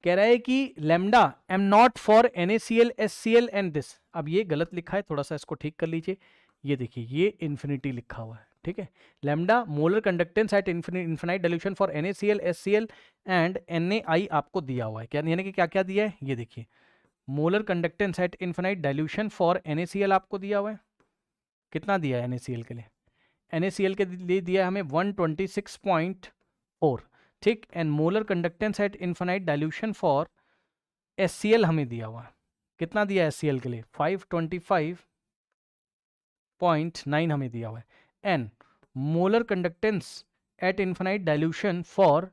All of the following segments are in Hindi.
कह रहा है कि lambda am not for NaCl HCl and this. अब ये गलत लिखा है, थोड़ा सा इसको ठीक कर लीजिए। ये देखिए ये इन्फिनिटी लिखा हुआ है, ठीक है। Lambda molar conductance at infinite dilution for NaCl HCl and NaI आपको दिया हुआ है, क्या यानी कि क्या क्या दिया है, ये देखिए molar conductance at infinite dilution for NaCl आपको दिया हुआ है, कितना दिया है NaCl के लिए, NaCl के लिए दिया है हमें 126.4, ठीक। And molar conductance at infinite dilution for HCl हमें दिया हुआ है, कितना दिया है HCl के लिए 525.9 हमें दिया हुआ है। And molar conductance at infinite dilution for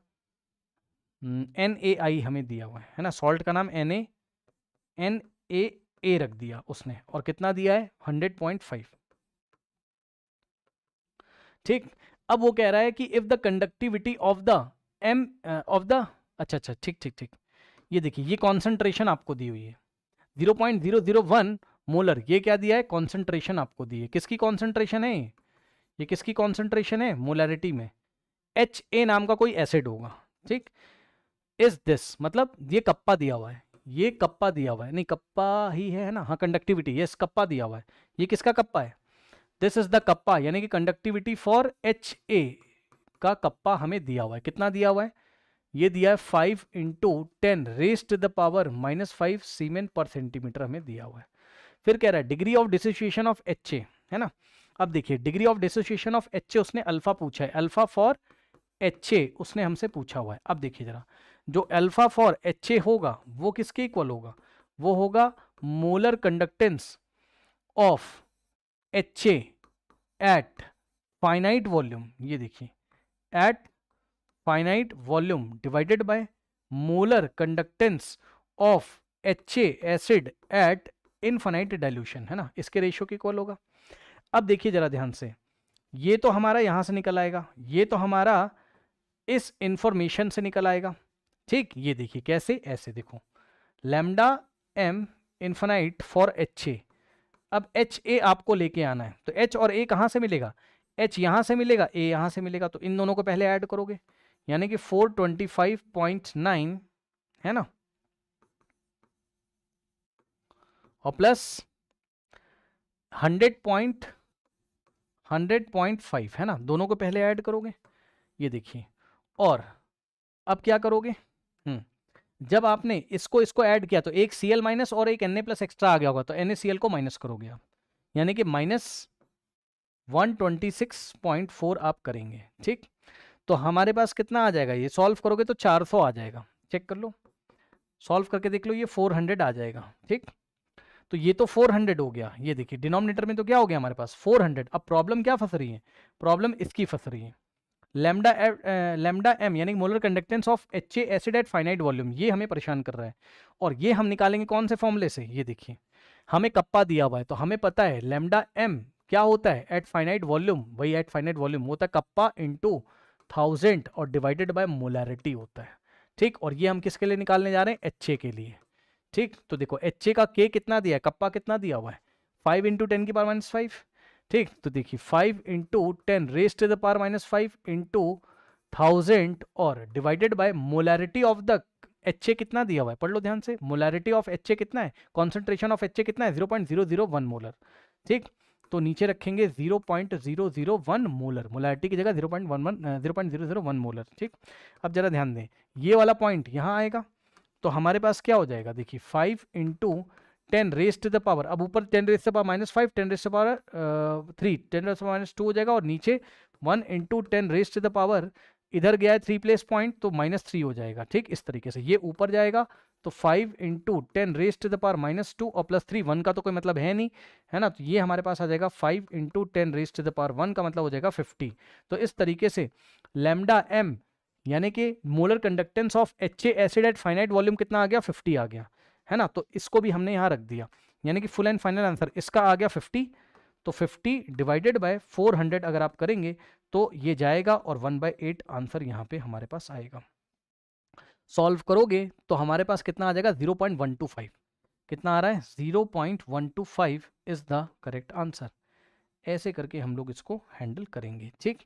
NaI हमें दिया हुआ है ना, सॉल्ट का नाम NaA रख दिया उसने, और कितना दिया है 100.5, ठीक। अब वो कह रहा है कि if the conductivity of the अच्छा ठीक ठीक ठीक, ये देखिए ये कॉन्सेंट्रेशन आपको दी हुई है 0.001 मोलर, ये क्या दिया है कॉन्सेंट्रेशन आपको दी है, किसकी कॉन्सेंट्रेशन है ये किसकी कॉन्सेंट्रेशन है मोलैरिटी में, HA नाम का कोई एसिड होगा, ठीक। इज दिस मतलब ये कप्पा दिया हुआ है, ये कप्पा दिया हुआ है, नहीं कप्पा ही है ना, हाँ कंडक्टिविटी, यस कप्पा दिया हुआ है, ये किसका कप्पा है, दिस इज द कप्पा, यानी कि कंडक्टिविटी फॉर HA का कप्पा हमें दिया हुआ है, कितना दिया हुआ है, ये दिया है 5 × 10 रेज़्ड टू द पावर -5 सीमेन पर सेंटीमीटर हमें दिया हुआ है। फिर कह रहा है degree of dissociation of HA, है ना। अब देखिए degree of dissociation of HA उसने अल्फा पूछा है, अल्फा फॉर HA उसने हमसे पूछा हुआ है। अब देखिए जरा, जो अल्फा फॉर HA होगा वो किसके इक्वल होगा, वो होगा molar conductance of HA at finite volume, ये देखिए at finite volume divided by molar conductance of HA acid at infinite dilution, है ना, इसके रेशियो के इक्वल होगा। अब देखिए जरा ध्यान से, ये तो हमारा यहां से निकल आएगा, ये तो हमारा इस इंफॉर्मेशन से निकल आएगा, ठीक। ये देखिए कैसे, ऐसे देखो lambda M infinite for HA, अब HA आपको लेके आना है, तो H और A कहां से मिलेगा, H यहां से मिलेगा, A यहां से मिलेगा, तो इन दोनों को पहले ऐड करोगे, यानी कि 425.9 है ना, और प्लस 100.5 है ना, दोनों को पहले ऐड करोगे, ये देखिए। और अब क्या करोगे, जब आपने इसको इसको ऐड किया तो एक Cl माइनस और एक Na+ एक्स्ट्रा आ गया होगा, तो NaCl को माइनस करोगे आप, यानी कि -126.4 आप करेंगे, ठीक। तो हमारे पास कितना आ जाएगा, ये सॉल्व करोगे तो 400 आ जाएगा, चेक कर लो, सॉल्व करके देख लो, ये 400 आ जाएगा, ठीक। तो ये तो 400 हो गया, ये देखिए डिनोमिनेटर में तो क्या हो गया हमारे पास 400। अब प्रॉब्लम क्या फंस रही है, प्रॉब्लम इसकी फंस रही है, लैम्डा एम यानी molar conductance of HA acid at finite volume, ये हमें परेशान कर रहा है। और ये हम निकालेंगे कौन से फॉर्मूले से, ये देखिए हमें कप्पा दिया हुआ है, तो हमें पता है लैम्डा एम क्या होता है एट फाइनाइट वॉल्यूम, वही एट फाइनाइट वॉल्यूम होता है कप्पा इंटू 1000 और डिवाइडेड बाय मोलैरिटी होता है, ठीक। और ये हम किसके लिए निकालने जा रहे हैं, HA के लिए, ठीक। तो देखो HA का K कितना दिया है, कप्पा कितना दिया हुआ है 5 × 10⁻⁵, ठीक। तो देखिए 5 × 10 raised to the power -5 into 1000 और divided by molarity of the HA कितना दिया हुआ है, पढ़ लो ध्यान से, मोलैरिटी ऑफ HA कितना है, कॉन्सेंट्रेशन ऑफ HA कितना है 0.001 मोलर, ठीक। तो नीचे रखेंगे 0.001 मोलर, मोलैरिटी की जगह 0.001 मोलर, ठीक। अब जरा ध्यान दें, ये वाला पॉइंट यहाँ आएगा, तो हमारे पास क्या हो जाएगा, देखिए 5 × 10 रेज़्ड टू द पावर, अब ऊपर 10 raised to the power -5, 10 raised to the power 3, 10 raised to the power -2 हो जाएगा, और नीचे 1 × 10 रेज़्ड टू द पावर, इधर गया है 3 प्लेस पॉइंट, तो -3 हो जाएगा, ठीक। इस तरीके से ये ऊपर जाएगा, तो 5 × 10 रेज़्ड टू द पावर -2 और +3, 1 का तो कोई मतलब है नहीं, है ना, तो ये हमारे पास आ जाएगा 5 × 10 रेज़्ड टू द पावर 1 का मतलब हो जाएगा 50। तो इस तरीके से लैम्डा एम यानी कि molar conductance of HA acid at finite volume कितना आ गया 50 आ गया, है ना। तो इसको भी हमने यहाँ रख दिया, यानी कि फुल एंड फाइनल आंसर इसका आ गया 50। तो 50 डिवाइडेड बाय 400 अगर आप करेंगे तो ये जाएगा, और 1/8 आंसर यहाँ पे हमारे पास आएगा। सॉल्व करोगे तो हमारे पास कितना आ जाएगा 0.125, कितना आ रहा है 0.125 इज द करेक्ट आंसर। ऐसे करके हम लोग इसको हैंडल करेंगे, ठीक।